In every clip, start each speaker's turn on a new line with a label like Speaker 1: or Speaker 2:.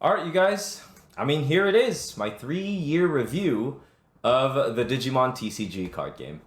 Speaker 1: Alright, you guys. Here it is, my 3-year review of the Digimon TCG card game.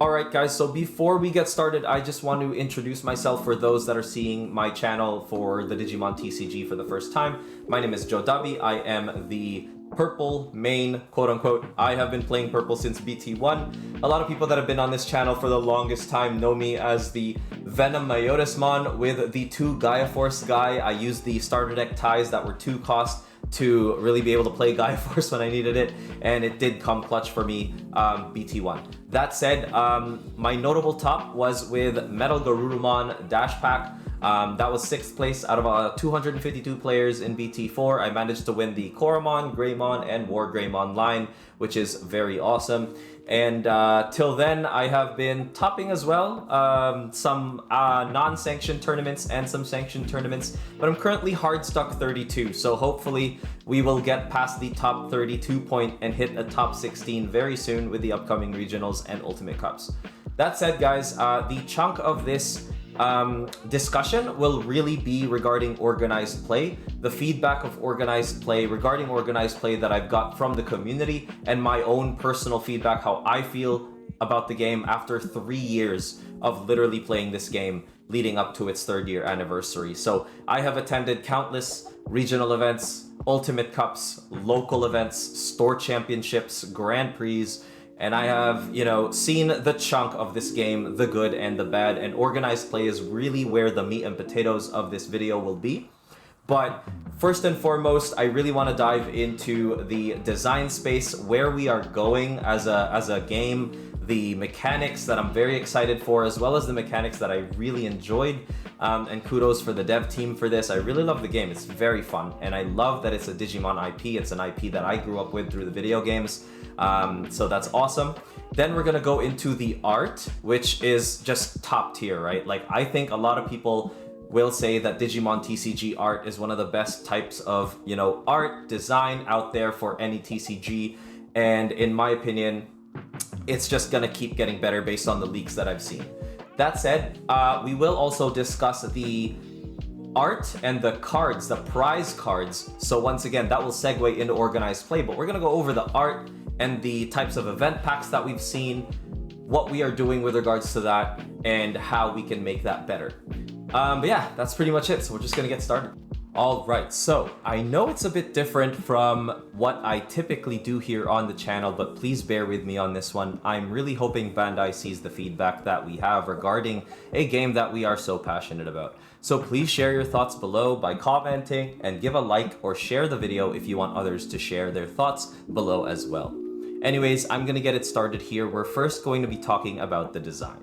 Speaker 1: Alright guys, so before we get started, I just want to introduce myself for those that are seeing my channel for the Digimon TCG for the first time. My name is JoDobbi. I am the purple main, quote unquote. I have been playing purple since BT1. A lot of people that have been on this channel for the longest time know me as the Venom Myotismon with the 2 Gaia Force guy. I used the starter deck ties that were 2 cost to really be able to play Gaia Force when I needed it, and it did come clutch for me BT1. That said, my notable top was with Metal Garurumon Dash Pack. That was 6th place out of 252 players in BT4. I managed to win the Koromon, Greymon, and War Greymon line, which is very awesome. And till then, I have been topping as well, some non-sanctioned tournaments and some sanctioned tournaments, but I'm currently hard stuck 32, so hopefully we will get past the top 32 point and hit a top 16 very soon with the upcoming regionals and ultimate cups. That said, guys, the chunk of this discussion will really be regarding organized play, the feedback of organized play regarding organized play that I've got from the community, and my own personal feedback, how I feel about the game after 3 years of literally playing this game leading up to its 3rd year anniversary. So I have attended countless regional events, ultimate cups, local events, store championships, grand prix, and I have, seen the chunk of this game, the good and the bad, and organized play is really where the meat and potatoes of this video will be. But first and foremost, I really want to dive into the design space, where we are going as a game, the mechanics that I'm very excited for, as well as the mechanics that I really enjoyed. And kudos for the dev team for this. I really love the game. It's very fun, and I love that it's a Digimon IP. It's an IP that I grew up with through the video games. So that's awesome. Then we're gonna go into the art, which is just top tier, right? Like, I think a lot of people will say that Digimon TCG art is one of the best types of, art design out there for any TCG. And in my opinion, it's just gonna keep getting better based on the leaks that I've seen. That said, we will also discuss the art and the cards, the prize cards. So once again, that will segue into organized play, but we're gonna go over the art and the types of event packs that we've seen, what we are doing with regards to that, and how we can make that better. But yeah, that's pretty much it. So we're just gonna get started. All right, so I know it's a bit different from what I typically do here on the channel, but please bear with me on this one. I'm really hoping Bandai sees the feedback that we have regarding a game that we are so passionate about. So please share your thoughts below by commenting, and give a like or share the video if you want others to share their thoughts below as well. Anyways, I'm gonna get it started here. We're first going to be talking about the design.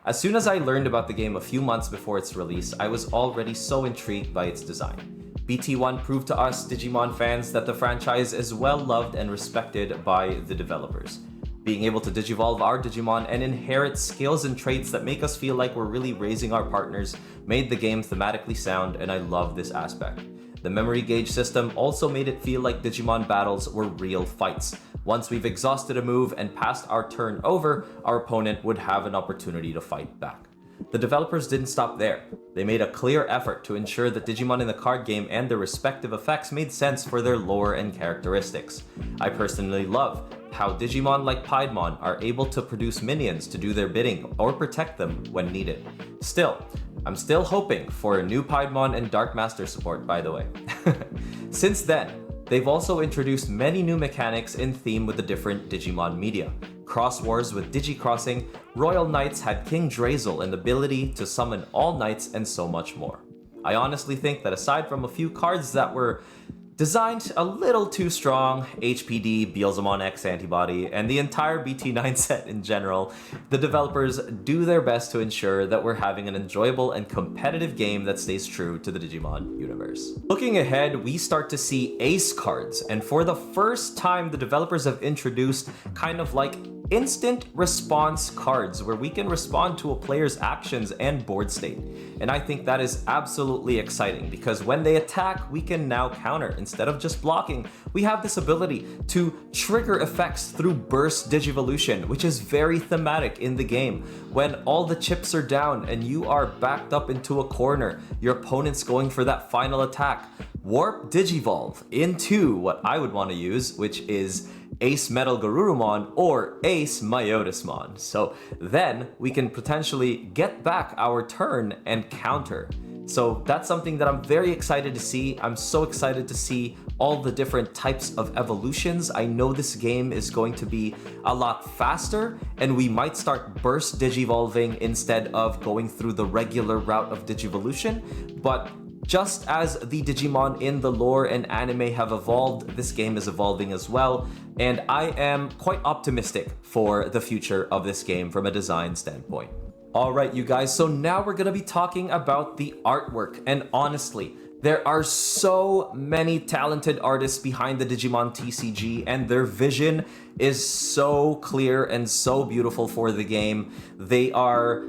Speaker 1: As soon as I learned about the game a few months before its release, I was already so intrigued by its design. BT1 proved to us Digimon fans that the franchise is well loved and respected by the developers. Being able to digivolve our Digimon and inherit skills and traits that make us feel like we're really raising our partners made the game thematically sound, and I love this aspect. The memory gauge system also made it feel like Digimon battles were real fights. Once we've exhausted a move and passed our turn over, our opponent would have an opportunity to fight back. The developers didn't stop there. They made a clear effort to ensure that Digimon in the card game and their respective effects made sense for their lore and characteristics. I personally love how Digimon like Piedmon are able to produce minions to do their bidding or protect them when needed. Still, I'm still hoping for a new Piedmon and Dark Master support, by the way. Since then, they've also introduced many new mechanics in theme with the different Digimon media. Cross Wars with Digicrossing, Royal Knights had King Drazel and the ability to summon all knights, and so much more. I honestly think that aside from a few cards that were designed a little too strong, HPD, Beelzemon X Antibody, and the entire BT9 set in general, the developers do their best to ensure that we're having an enjoyable and competitive game that stays true to the Digimon universe. Looking ahead, we start to see ace cards, and for the first time, the developers have introduced kind of like instant response cards where we can respond to a player's actions and board state. And I think that is absolutely exciting because when they attack, we can now counter. Instead of just blocking, we have this ability to trigger effects through burst Digivolution, which is very thematic in the game. When all the chips are down and you are backed up into a corner, your opponent's going for that final attack. Warp Digivolve into what I would want to use, which is Ace Metal Garurumon or Ace Myotismon. So then we can potentially get back our turn and counter. So that's something that I'm very excited to see. I'm so excited to see all the different types of evolutions. I know this game is going to be a lot faster and we might start burst Digivolving instead of going through the regular route of Digivolution. But just as the Digimon in the lore and anime have evolved, this game is evolving as well, and I am quite optimistic for the future of this game from a design standpoint. Alright you guys, so now we're gonna be talking about the artwork, and honestly, there are so many talented artists behind the Digimon TCG, and their vision is so clear and so beautiful for the game. They are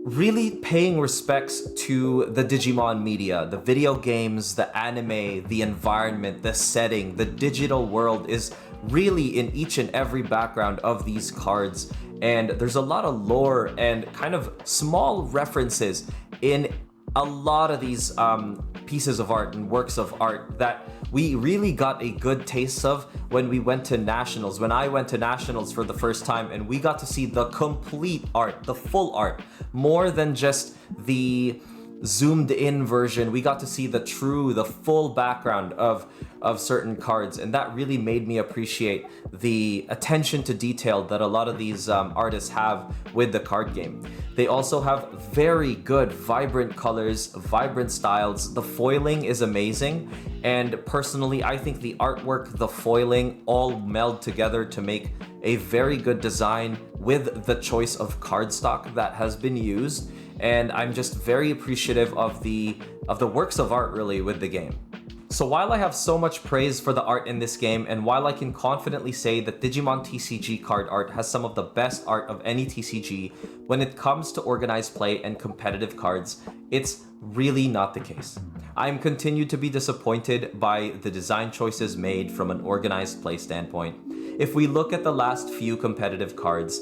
Speaker 1: really paying respects to the Digimon media, the video games, the anime, the environment, the setting, the digital world is really in each and every background of these cards. And there's a lot of lore and kind of small references in a lot of these pieces of art and works of art that we really got a good taste of when we went to nationals. When I went to nationals for the first time and we got to see the complete art, the full art, more than just the zoomed in version. We got to see the full background of certain cards, and that really made me appreciate the attention to detail that a lot of these artists have with the card game. They also have very good, vibrant colors, vibrant styles. The foiling is amazing, and personally, I think the artwork, the foiling, all meld together to make a very good design with the choice of cardstock that has been used. And I'm just very appreciative of the works of art really with the game. So while I have so much praise for the art in this game, and while I can confidently say that Digimon TCG card art has some of the best art of any TCG, when it comes to organized play and competitive cards, it's really not the case. I am continued to be disappointed by the design choices made from an organized play standpoint. If we look at the last few competitive cards,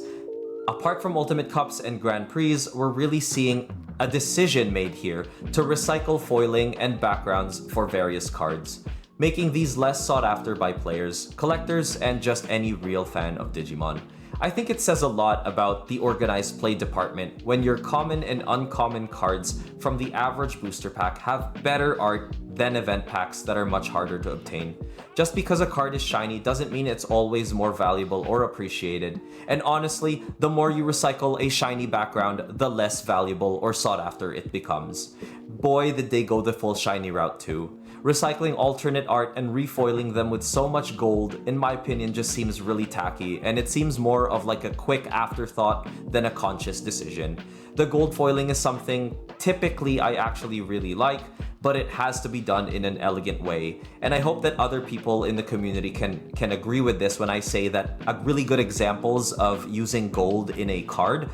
Speaker 1: apart from Ultimate Cups and Grand Prix, we're really seeing a decision made here to recycle foiling and backgrounds for various cards, making these less sought after by players, collectors, and just any real fan of Digimon. I think it says a lot about the organized play department when your common and uncommon cards from the average booster pack have better art than event packs that are much harder to obtain. Just because a card is shiny doesn't mean it's always more valuable or appreciated. And honestly, the more you recycle a shiny background, the less valuable or sought after it becomes. Boy, did they go the full shiny route too. Recycling alternate art and refoiling them with so much gold, in my opinion, just seems really tacky, and it seems more of like a quick afterthought than a conscious decision. The gold foiling is something typically I actually really like, but it has to be done in an elegant way. And I hope that other people in the community can agree with this when I say that really good examples of using gold in a card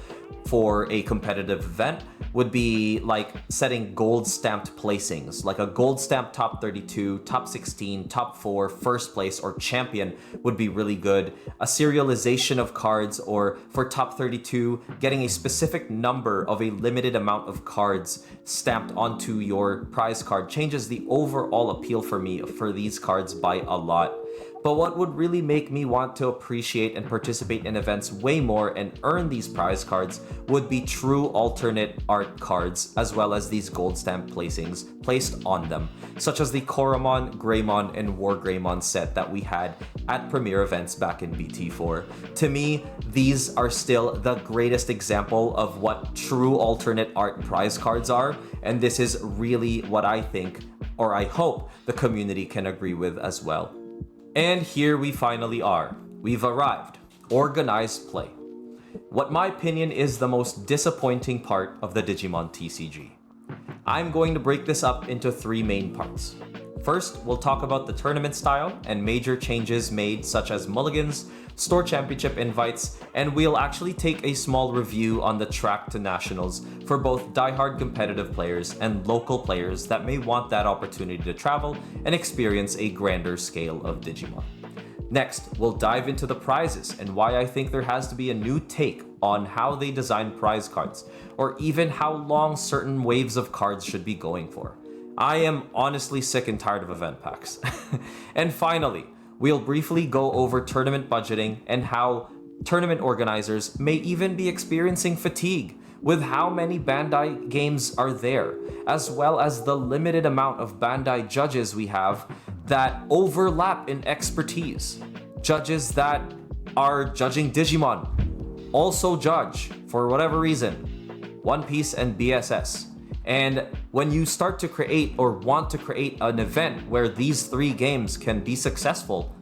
Speaker 1: for a competitive event would be like setting gold stamped placings, like a gold stamped top 32, top 16, top 4, first place, or champion would be really good. A serialization of cards, or for top 32, getting a specific number of a limited amount of cards stamped onto your prize card changes the overall appeal for me for these cards by a lot. But what would really make me want to appreciate and participate in events way more and earn these prize cards would be true alternate art cards, as well as these gold stamp placings placed on them, such as the Koromon, Greymon, and War Greymon set that we had at premiere events back in BT4. To me, these are still the greatest example of what true alternate art prize cards are, and this is really what I think, or I hope, the community can agree with as well. And here we finally are. We've arrived. Organized play. What my opinion is the most disappointing part of the Digimon TCG. I'm going to break this up into 3 main parts. First, we'll talk about the tournament style and major changes made, such as mulligans, store championship invites, and we'll actually take a small review on the track to nationals for both diehard competitive players and local players that may want that opportunity to travel and experience a grander scale of Digimon. Next, we'll dive into the prizes and why I think there has to be a new take on how they design prize cards, or even how long certain waves of cards should be going for. I am honestly sick and tired of event packs. And finally, we'll briefly go over tournament budgeting and how tournament organizers may even be experiencing fatigue with how many Bandai games are there, as well as the limited amount of Bandai judges we have that overlap in expertise. Judges that are judging Digimon also judge, for whatever reason, One Piece and BSS. And when you start to create or want to create an event where these three games can be successful,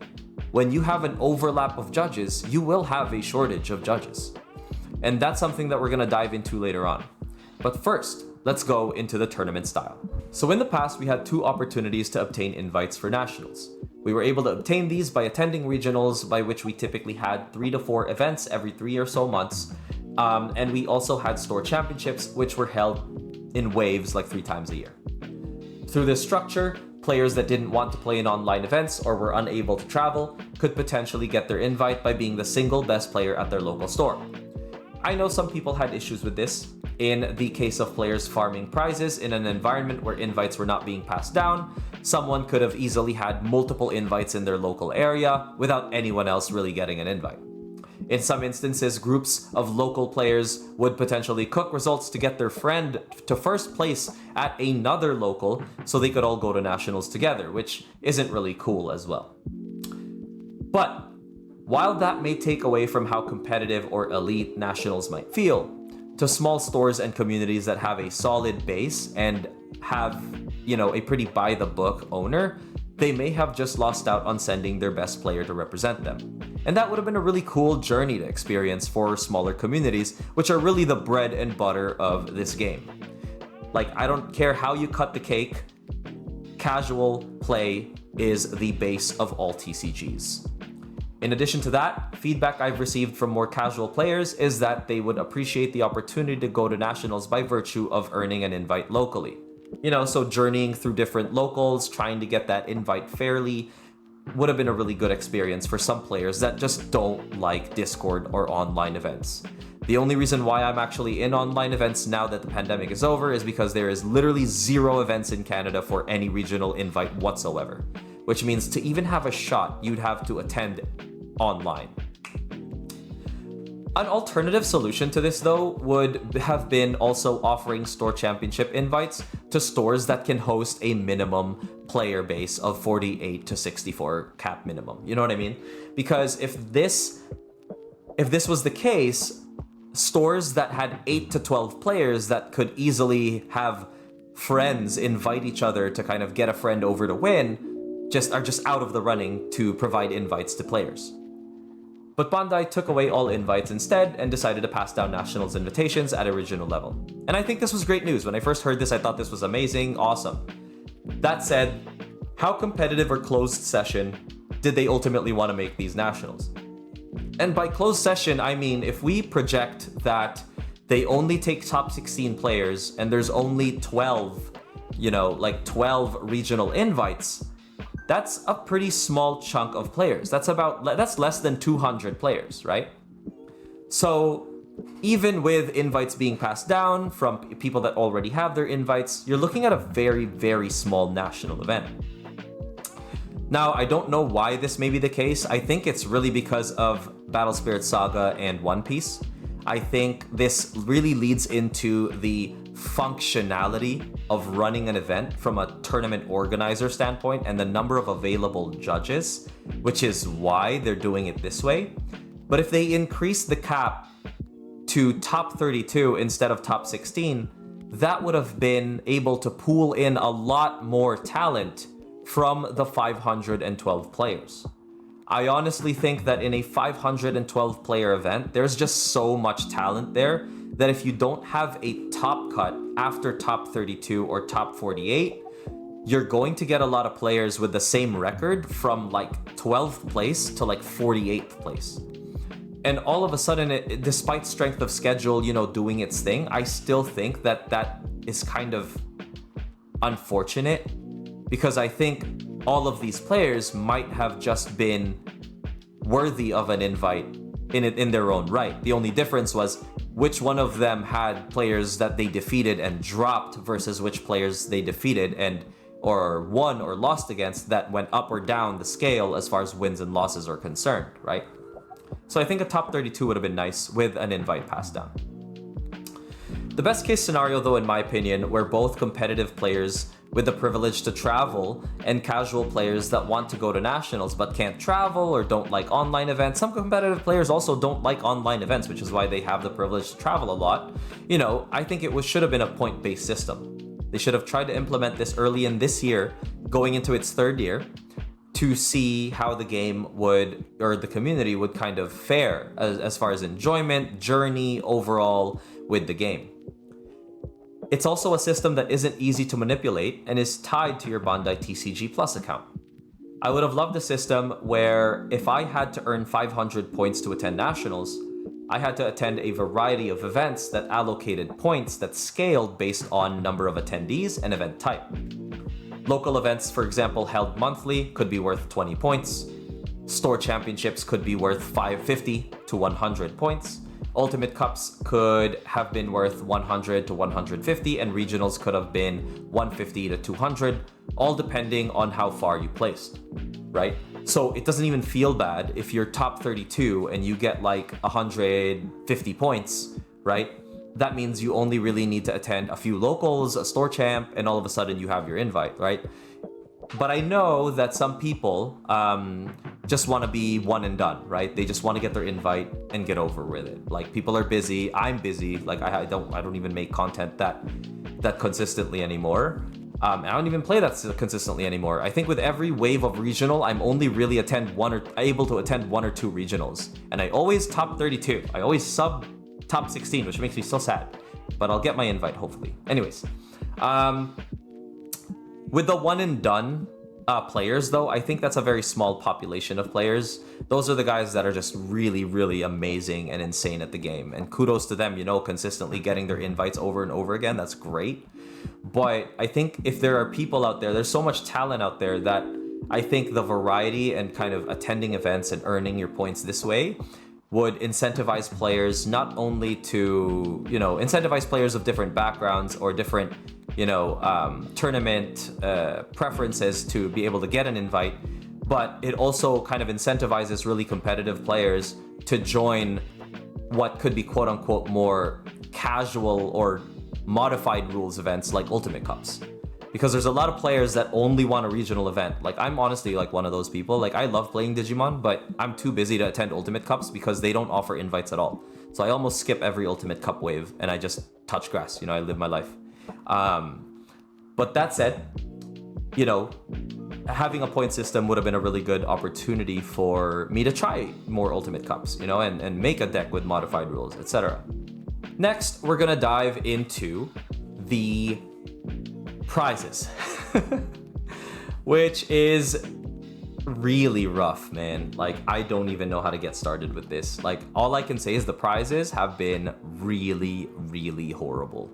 Speaker 1: when you have an overlap of judges, you will have a shortage of judges. And that's something that we're going to dive into later on. But first, let's go into the tournament style. So in the past, we had two opportunities to obtain invites for nationals. We were able to obtain these by attending regionals, by which we typically had 3 to 4 events every 3 or so months. And we also had store championships, which were held in waves like 3 times a year. Through this structure, players that didn't want to play in online events or were unable to travel could potentially get their invite by being the single best player at their local store. I know some people had issues with this. In the case of players farming prizes in an environment where invites were not being passed down, someone could have easily had multiple invites in their local area without anyone else really getting an invite. In some instances, groups of local players would potentially cook results to get their friend to first place at another local so they could all go to nationals together, which isn't really cool as well. But while that may take away from how competitive or elite nationals might feel, to small stores and communities that have a solid base and have, a pretty by-the-book owner, they may have just lost out on sending their best player to represent them. And that would have been a really cool journey to experience for smaller communities, which are really the bread and butter of this game. Like, I don't care how you cut the cake, casual play is the base of all TCGs. In addition to that, feedback I've received from more casual players is that they would appreciate the opportunity to go to nationals by virtue of earning an invite locally. So journeying through different locals, trying to get that invite fairly, would have been a really good experience for some players that just don't like Discord or online events. The only reason why I'm actually in online events now that the pandemic is over is because there is literally 0 events in Canada for any regional invite whatsoever, which means to even have a shot, you'd have to attend online. An alternative solution to this, though, would have been also offering store championship invites to stores that can host a minimum player base of 48 to 64 cap minimum. You know what I mean? Because if this was the case, stores that had 8 to 12 players that could easily have friends invite each other to kind of get a friend over to win are just out of the running to provide invites to players. But Bandai took away all invites instead and decided to pass down nationals invitations at a regional level. And I think this was great news. When I first heard this, I thought this was amazing, awesome. That said, how competitive or closed session did they ultimately want to make these nationals? And by closed session, I mean if we project that they only take top 16 players and there's only 12, 12 regional invites, that's a pretty small chunk of players. That's less than 200 players, right? So even with invites being passed down from people that already have their invites, you're looking at a very, very small national event. Now, I don't know why this may be the case. I think it's really because of Battle Spirit Saga and One Piece. I think this really leads into the functionality of running an event from a tournament organizer standpoint and the number of available judges, which is why they're doing it this way. But if they increase the cap to top 32 instead of top 16, that would have been able to pool in a lot more talent from the 512 players. I honestly think that in a 512 player event, there's just so much talent there that if you don't have a top cut after top 32 or top 48, you're going to get a lot of players with the same record from like 12th place to like 48th place. And all of a sudden, despite strength of schedule, doing its thing, I still think that is kind of unfortunate, because I think all of these players might have just been worthy of an invite in their own right. The only difference was which one of them had players that they defeated and dropped versus which players they defeated and or won or lost against that went up or down the scale as far as wins and losses are concerned, right? So I think a top 32 would have been nice with an invite passed down. The best case scenario, though, in my opinion, were both competitive players with the privilege to travel and casual players that want to go to nationals but can't travel or don't like online events. Some competitive players also don't like online events, which is why they have the privilege to travel a lot. I think it should have been a point-based system. They should have tried to implement this early in this year, going into its third year, to see how the game would, or the community would kind of fare as far as enjoyment, journey, overall with the game. It's also a system that isn't easy to manipulate and is tied to your Bandai TCG Plus account. I would have loved a system where if I had to earn 500 points to attend nationals, I had to attend a variety of events that allocated points that scaled based on number of attendees and event type. Local events, for example, held monthly could be worth 20 points. Store championships could be worth 50 to 100 points. Ultimate Cups could have been worth 100 to 150, and regionals could have been 150 to 200, all depending on how far you placed, right? So it doesn't even feel bad if you're top 32 and you get like 150 points, right? That means you only really need to attend a few locals, a store champ, and all of a sudden you have your invite, right? But I know that some people just want to be one and done, right? They just want to get their invite and get over with it. Like, people are busy. I'm busy. Like, I don't even make content that consistently anymore. I don't even play that consistently anymore. I think with every wave of regional, I'm only really able to attend one or two regionals, and I always top 32. I always sub top 16, which makes me so sad. But I'll get my invite hopefully. Anyways. With the one and done players, though, I think that's a very small population of players. Those are the guys that are just really, really amazing and insane at the game. And kudos to them, consistently getting their invites over and over again. That's great. But I think if there are people out there, there's so much talent out there that I think the variety and kind of attending events and earning your points this way would incentivize players not only to, incentivize players of different backgrounds or different tournament preferences to be able to get an invite, but it also kind of incentivizes really competitive players to join what could be quote unquote more casual or modified rules events like Ultimate Cups. Because there's a lot of players that only want a regional event. Like, I'm honestly like one of those people. Like, I love playing Digimon, but I'm too busy to attend Ultimate Cups because they don't offer invites at all. So I almost skip every Ultimate Cup wave and I just touch grass. I live my life. But that said, having a point system would have been a really good opportunity for me to try more Ultimate Cups, and make a deck with modified rules, etc. Next, we're gonna dive into the prizes, which is really rough, man. Like, I don't even know how to get started with this. Like, all I can say is the prizes have been really, really horrible.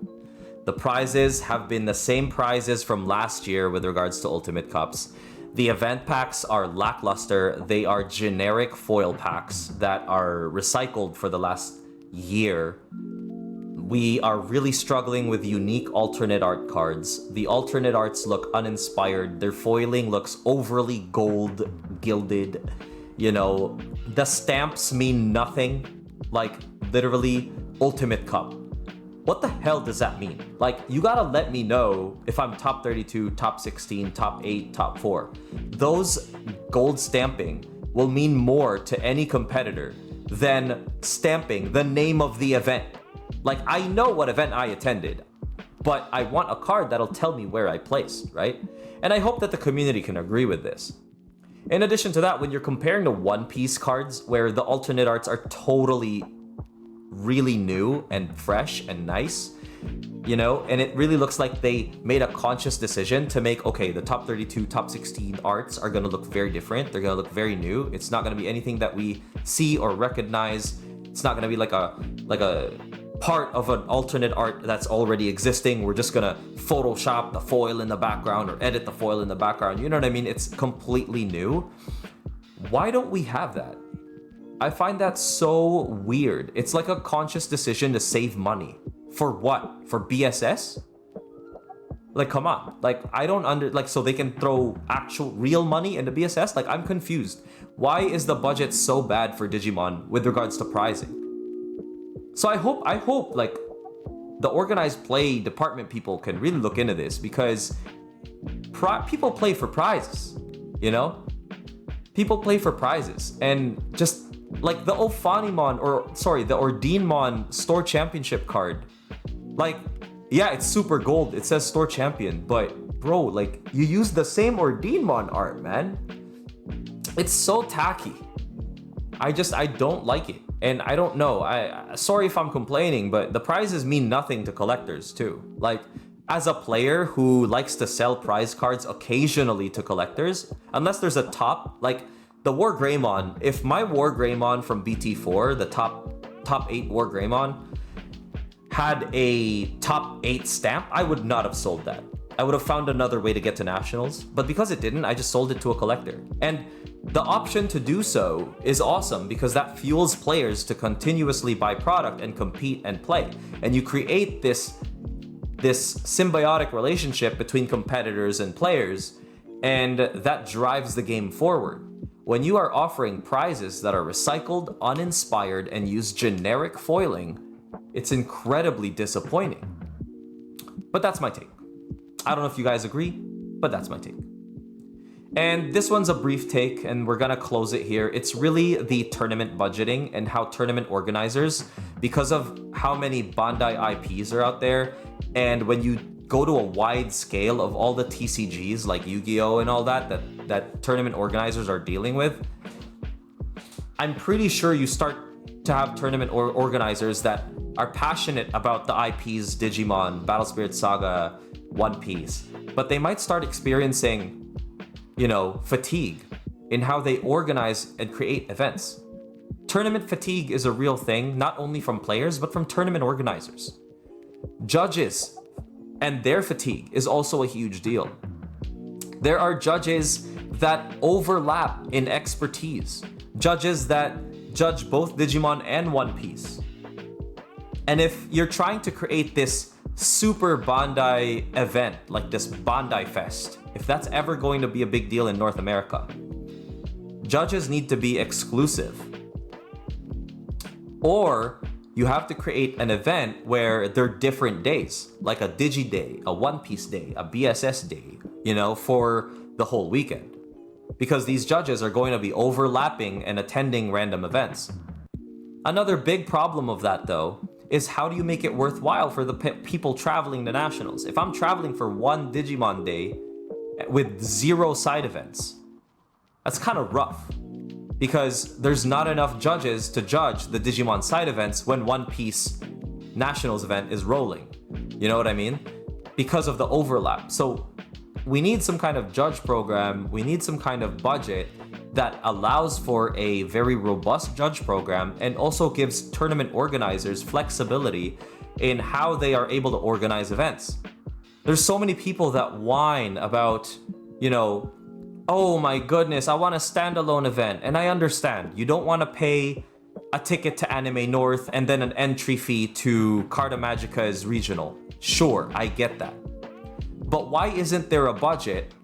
Speaker 1: The prizes have been the same prizes from last year with regards to Ultimate Cups. The event packs are lackluster. They are generic foil packs that are recycled for the last year. We are really struggling with unique alternate art cards. The alternate arts look uninspired. Their foiling looks overly gold gilded. The stamps mean nothing. Like, literally, Ultimate Cup. What the hell does that mean? Like, you gotta let me know if I'm top 32, top 16, top 8, top 4. Those gold stamping will mean more to any competitor than stamping the name of the event. Like, I know what event I attended, but I want a card that'll tell me where I placed, right? And I hope that the community can agree with this. In addition to that, when you're comparing to One Piece cards, where the alternate arts are totally really new and fresh and nice, you know, and it really looks like they made a conscious decision to make, okay, the top 32, top 16 arts are going to look very different. They're going to look very new. It's not going to be anything that we see or recognize. It's not going to be like a part of an alternate art that's already existing. We're just going to Photoshop the foil in the background or edit the foil in the background. You know what I mean? It's completely new. Why don't we have that? I find that so weird. It's like a conscious decision to save money. For what? For BSS? Like, come on. Like, I don't so they can throw actual real money into BSS? Like, I'm confused. Why is the budget so bad for Digimon with regards to prizing? So I hope like the organized play department people can really look into this, because people play for prizes, you know? People play for prizes, and just like the Ophanimon, the Ordinmon store championship card. Like, yeah, it's super gold. It says store champion, but bro, like, you use the same Ordinmon art, man. It's so tacky. I don't like it. And I don't know. Sorry if I'm complaining, but the prizes mean nothing to collectors too. Like, as a player who likes to sell prize cards occasionally to collectors, unless there's a top, like the War Greymon, if my War Greymon from BT4, the top 8 War Greymon, had a top 8 stamp, I would not have sold that. I would have found another way to get to nationals, but because it didn't, I just sold it to a collector. And the option to do so is awesome, because that fuels players to continuously buy product and compete and play. And you create this symbiotic relationship between competitors and players, and that drives the game forward. When you are offering prizes that are recycled, uninspired, and use generic foiling, it's incredibly disappointing. But that's my take. I don't know if you guys agree, but that's my take. And this one's a brief take, and we're gonna close it here. It's really the tournament budgeting and how tournament organizers, because of how many Bandai IPs are out there, and when you go to a wide scale of all the TCGs like Yu-Gi-Oh! And all that tournament organizers are dealing with, I'm pretty sure you start to have tournament organizers that are passionate about the IPs Digimon, Battle Spirit Saga, One Piece, but they might start experiencing, you know, fatigue in how they organize and create events. Tournament fatigue is a real thing, not only from players, but from tournament organizers. Judges and their fatigue is also a huge deal. There are judges that overlap in expertise, judges that judge both Digimon and One Piece. And if you're trying to create this super Bandai event, like this Bandai Fest, if that's ever going to be a big deal in North America, judges need to be exclusive. Or you have to create an event where they're different days, like a Digi Day, a One Piece Day, a BSS Day, you know, for the whole weekend. Because these judges are going to be overlapping and attending random events. Another big problem of that, though, is how do you make it worthwhile for the people traveling to nationals? If I'm traveling for one Digimon Day with 0 side events, that's kind of rough, because there's not enough judges to judge the Digimon side events when One Piece Nationals event is rolling. You know what I mean? Because of the overlap. So we need some kind of judge program. We need some kind of budget that allows for a very robust judge program and also gives tournament organizers flexibility in how they are able to organize events. There's so many people that whine about, you know, oh my goodness, I want a standalone event. And I understand. You don't want to pay a ticket to Anime North and then an entry fee to Carta Magica's regional. Sure, I get that. But why isn't there a budget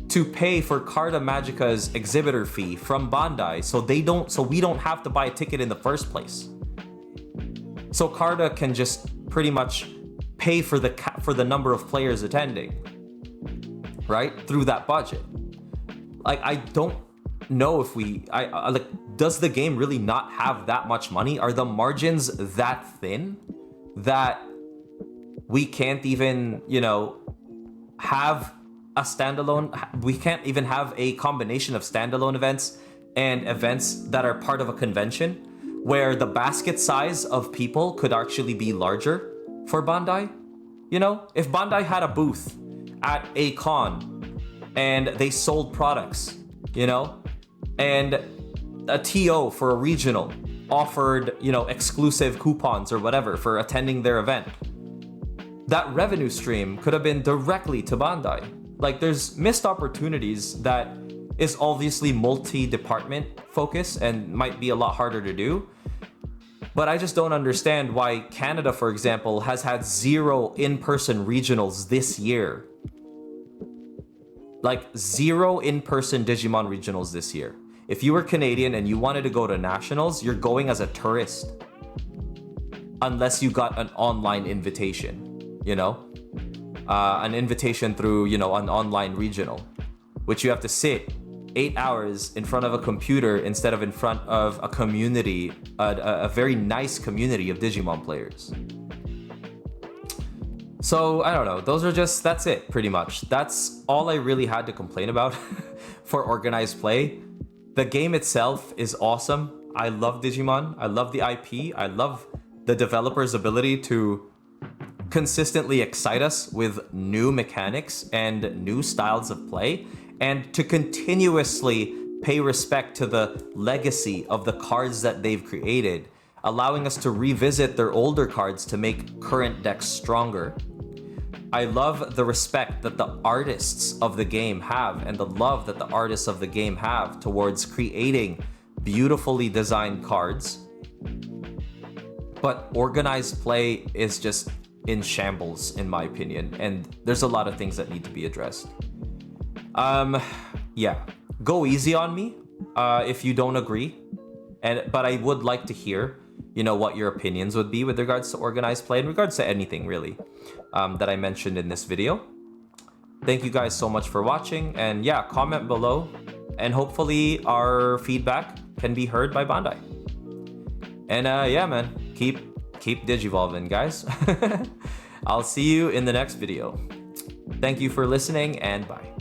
Speaker 1: to pay for Carta Magica's exhibitor fee from Bandai so we don't have to buy a ticket in the first place? So Carta can just pretty much pay for the number of players attending, right? Through that budget. Like, I don't know if does the game really not have that much money? Are the margins that thin that we can't even, you know, have a standalone, we can't even have a combination of standalone events and events that are part of a convention where the basket size of people could actually be larger for Bandai. You know, if Bandai had a booth at a con and they sold products, you know, and a TO for a regional offered, you know, exclusive coupons or whatever for attending their event, that revenue stream could have been directly to Bandai. Like, there's missed opportunities that is obviously multi-department focus and might be a lot harder to do. But I just don't understand why Canada, for example, has had 0 in-person regionals this year. Like 0 in-person Digimon regionals this year. If you were Canadian and you wanted to go to nationals, you're going as a tourist. Unless you got an online invitation, you know? An invitation through, you know, an online regional, which you have to sit 8 hours in front of a computer instead of in front of a community, a very nice community of Digimon players. So I don't know, that's it pretty much. That's all I really had to complain about for organized play. The game itself is awesome. I love Digimon, I love the IP, I love the developer's ability to consistently excite us with new mechanics and new styles of play, and to continuously pay respect to the legacy of the cards that they've created, allowing us to revisit their older cards to make current decks stronger. I love the respect that the artists of the game have and the love that the artists of the game have towards creating beautifully designed cards. But organized play is just in shambles, in my opinion, and there's a lot of things that need to be addressed. Yeah, go easy on me if you don't agree, but I would like to hear, you know, what your opinions would be with regards to organized play, in regards to anything really that I mentioned in this video. Thank you guys so much for watching, and yeah, comment below, and hopefully our feedback can be heard by Bandai. And yeah, man, keep digivolving, guys. I'll see you in the next video. Thank you for listening, and bye.